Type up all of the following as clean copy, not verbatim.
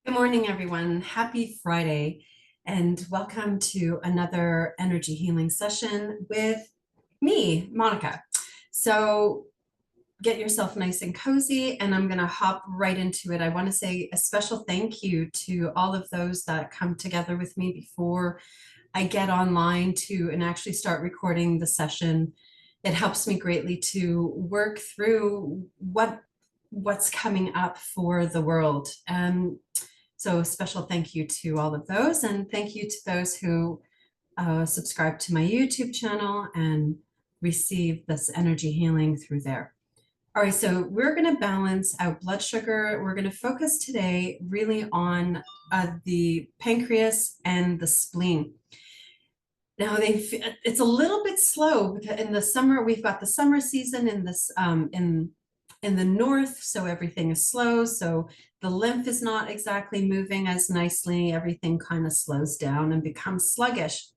Good morning, everyone. Happy Friday, and welcome to another energy healing session with me, Monica. So get yourself nice and cozy, and I'm going to hop right into it. I want to say a special thank you to all of those that come together with me before I get online to and actually start recording the session. It helps me greatly to work through what's coming up for the world. So a special thank you to all of those, and thank you to those who subscribe to my YouTube channel and receive this energy healing through there. All right, so we're going to balance out blood sugar. We're going to focus today really on the pancreas and the spleen. Now it's a little bit slow because in the summer we've got the summer season in this in the north, so everything is slow. So the lymph is not exactly moving as nicely. Everything kind of slows down and becomes sluggish.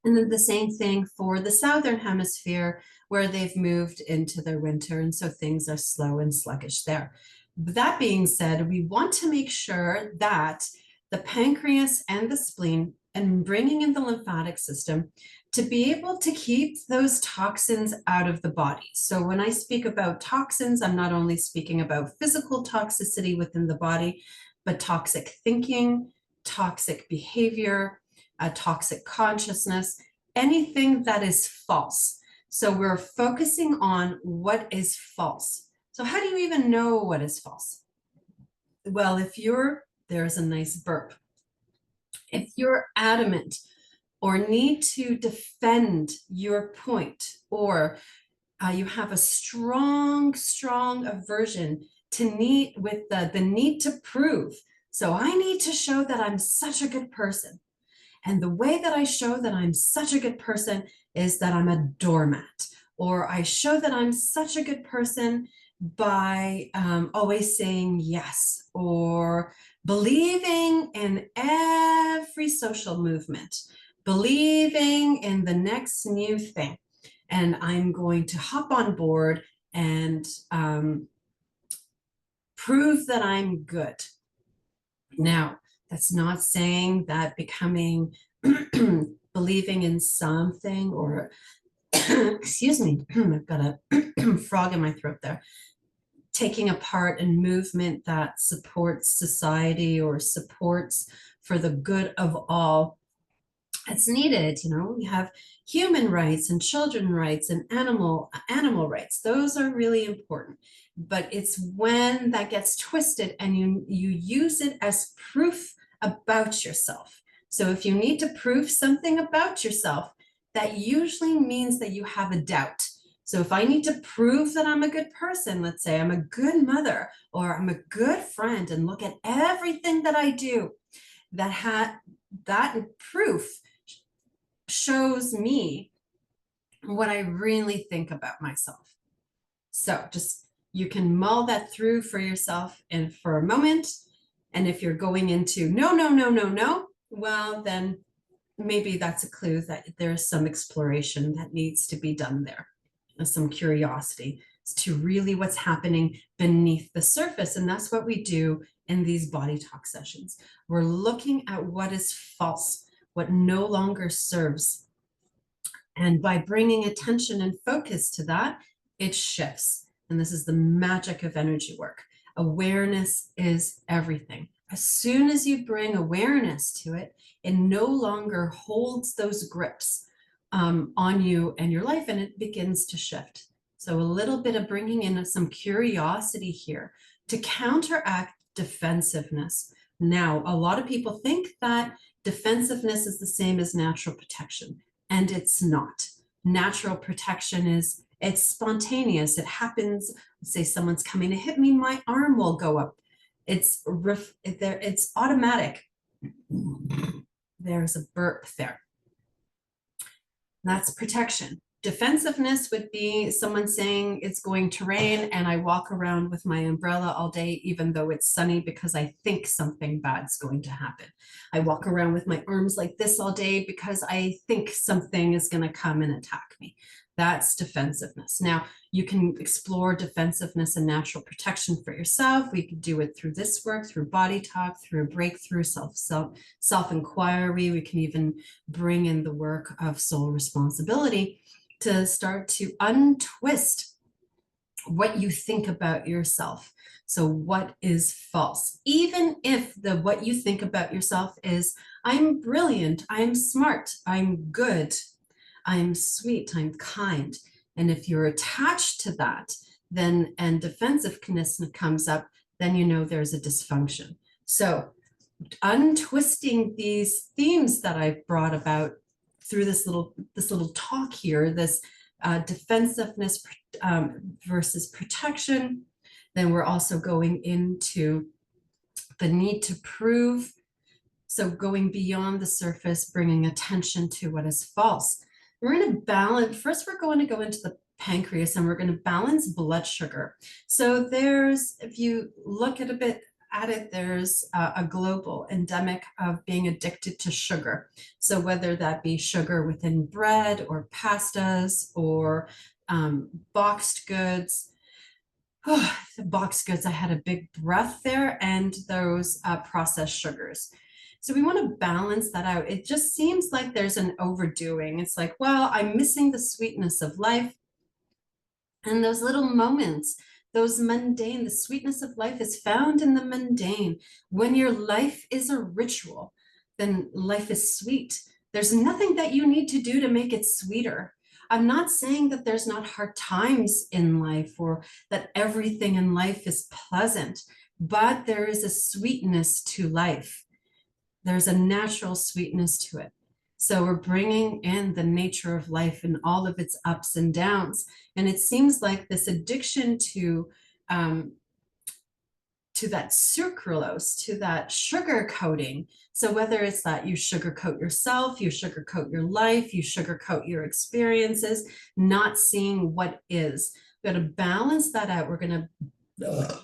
And then the same thing for the southern hemisphere, where they've moved into their winter, and so things are slow and sluggish there. That being said, we want to make sure that the pancreas and the spleen and bringing in the lymphatic system to be able to keep those toxins out of the body. So when I speak about toxins, I'm not only speaking about physical toxicity within the body, but toxic thinking, toxic behavior, a toxic consciousness, anything that is false. So we're focusing on what is false. So how do you even know what is false? Well, there's a nice burp. If you're adamant or need to defend your point, or you have a strong aversion to need with the need to prove. So I need to show that I'm such a good person. And the way that I show that I'm such a good person is that I'm a doormat, or I show that I'm such a good person by always saying yes, or believing in every social movement, believing in the next new thing. And I'm going to hop on board and prove that I'm good. Now, that's not saying that becoming believing in something or excuse me, I've got a frog in my throat there, taking a part in movement that supports society or supports for the good of all. It's needed. We have human rights and children rights and animal rights. Those are really important, but it's when that gets twisted and you use it as proof about yourself. So if you need to prove something about yourself, that usually means that you have a doubt. So if I need to prove that I'm a good person, let's say I'm a good mother or I'm a good friend, and look at everything that I do, that proof shows me what I really think about myself. So just you can mull that through for yourself and for a moment. And if you're going into no, well, then maybe that's a clue that there's some exploration that needs to be done there, and some curiosity as to really what's happening beneath the surface. And that's what we do in these body talk sessions. We're looking at what is false, what no longer serves. And by bringing attention and focus to that, it shifts. And this is the magic of energy work. Awareness is everything. As soon as you bring awareness to it, it no longer holds those grips on you and your life, and it begins to shift. So a little bit of bringing in some curiosity here to counteract defensiveness. Now, a lot of people think that defensiveness is the same as natural protection, and it's not. Natural protection it's spontaneous. It happens. Say someone's coming to hit me, my arm will go up. It's automatic. There's a burp there. That's protection. Defensiveness would be someone saying it's going to rain and I walk around with my umbrella all day, even though it's sunny, because I think something bad's going to happen. I walk around with my arms like this all day because I think something is going to come and attack me. That's defensiveness. Now, you can explore defensiveness and natural protection for yourself. We could do it through this work, through body talk, through breakthrough, self-inquiry. We can even bring in the work of soul responsibility to start to untwist what you think about yourself. So what is false? Even if what you think about yourself is, I'm brilliant, I'm smart, I'm good, I'm sweet, I'm kind. And if you're attached to that, then and defensiveness comes up, then you know there's a dysfunction. So untwisting these themes that I've brought about through this little talk here, this defensiveness versus protection. Then we're also going into the need to prove. So going beyond the surface, bringing attention to what is false. We're going to balance, first we're going to go into the pancreas and we're going to balance blood sugar. So there's, if you look at it, there's a global endemic of being addicted to sugar. So whether that be sugar within bread or pastas or boxed goods. Oh, the boxed goods, I had a big breath there, and those processed sugars. So we want to balance that out. It just seems like there's an overdoing. It's like, well, I'm missing the sweetness of life. And those little moments, those mundane, the sweetness of life is found in the mundane. When your life is a ritual, then life is sweet. There's nothing that you need to do to make it sweeter. I'm not saying that there's not hard times in life or that everything in life is pleasant, but there is a sweetness to life. There's a natural sweetness to it. So we're bringing in the nature of life and all of its ups and downs. And it seems like this addiction to that sucralose, to that sugar coating. So whether it's that you sugarcoat yourself, you sugarcoat your life, you sugarcoat your experiences, not seeing what is. We're going to balance that out. We're going to,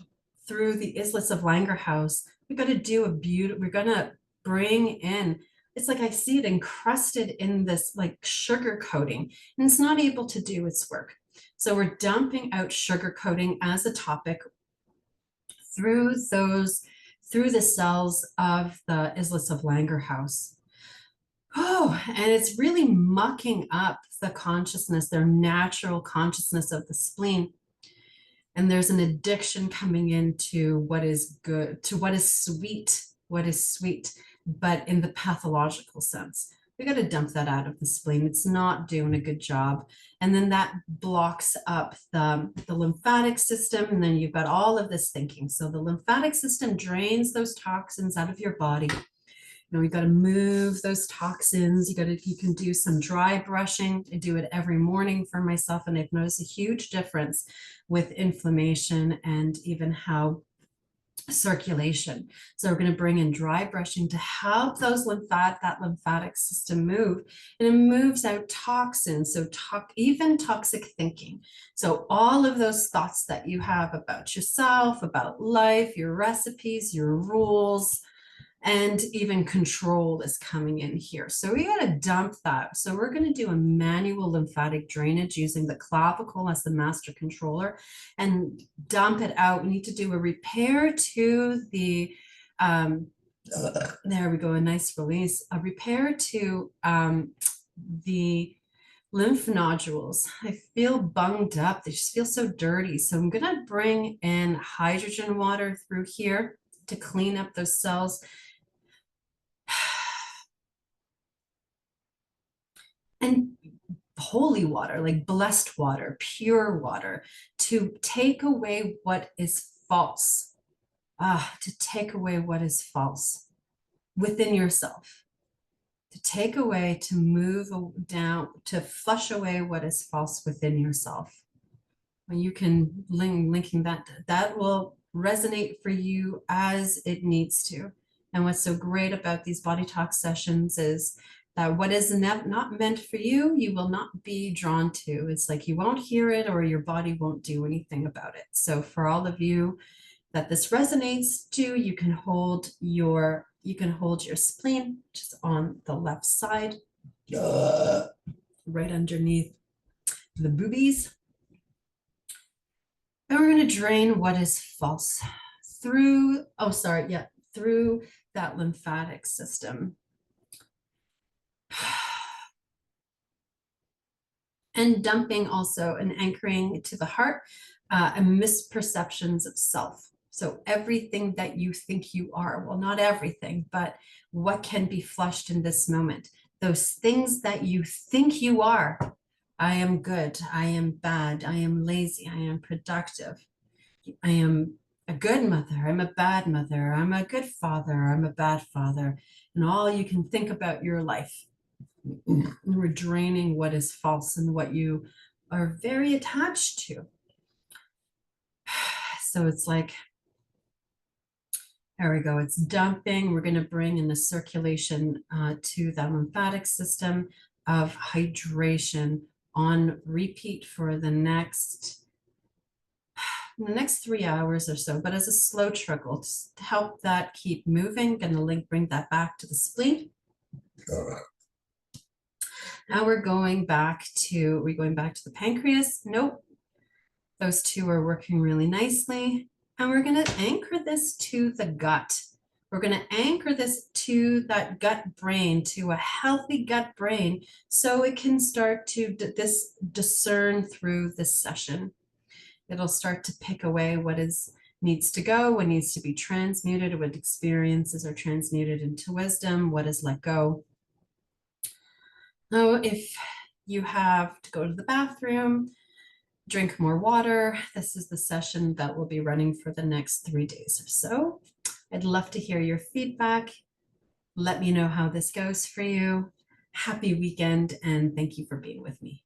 through the Islets of Langerhaus, we've got to do we're going to bring in, it's like I see it encrusted in this like sugar coating, and it's not able to do its work. So we're dumping out sugar coating as a topic through the cells of the Islets of Langerhaus. Oh, and it's really mucking up the consciousness, their natural consciousness of the spleen. And there's an addiction coming into what is good, to what is sweet, but in the pathological sense. We got to dump that out of the spleen. It's not doing a good job. And then that blocks up the lymphatic system. And then you've got all of this thinking. So the lymphatic system drains those toxins out of your body. You know, you got to move those toxins. You can do some dry brushing. I do it every morning for myself, and I've noticed a huge difference with inflammation and even how circulation. So we're going to bring in dry brushing to help that lymphatic system move, and it moves out toxins. So even toxic thinking. So all of those thoughts that you have about yourself, about life, your recipes, your rules, and even control is coming in here. So we got to dump that. So we're going to do a manual lymphatic drainage using the clavicle as the master controller and dump it out. We need to do a repair to the, there we go, a nice release, a repair to the lymph nodules. I feel bunged up. They just feel so dirty. So I'm going to bring in hydrogen water through here to clean up those cells. And holy water, like blessed water, pure water, to take away what is false. To take away what is false within yourself. To take away, to move down, to flush away what is false within yourself. When you can linking that will resonate for you as it needs to. And what's so great about these body talk sessions is that what is not meant for you, you will not be drawn to. It's like you won't hear it or your body won't do anything about it. So for all of you that this resonates to, you can hold your spleen just on the left side, right underneath the boobies. And we're going to drain what is false through, through that lymphatic system. And dumping also and anchoring to the heart and misperceptions of self. So everything that you think you are, well, not everything, but what can be flushed in this moment. Those things that you think you are. I am good. I am bad. I am lazy. I am productive. I am a good mother. I'm a bad mother. I'm a good father. I'm a bad father. And all you can think about your life. We're draining what is false and what you are very attached to. So it's like, there we go. It's dumping. We're going to bring in the circulation to the lymphatic system of hydration on repeat for the next 3 hours or so, but as a slow trickle to help that keep moving. Going to bring that back to the spleen. Now we're going back to the pancreas? Nope. Those two are working really nicely. And we're going to anchor this to the gut. We're going to anchor this to that gut brain, to a healthy gut brain, so it can start to discern through this session. It'll start to pick away what needs to go, what needs to be transmuted, what experiences are transmuted into wisdom, what is let go. Now, if you have to go to the bathroom, drink more water, this is the session that will be running for the next 3 days or so. I'd love to hear your feedback. Let me know how this goes for you. Happy weekend, and thank you for being with me.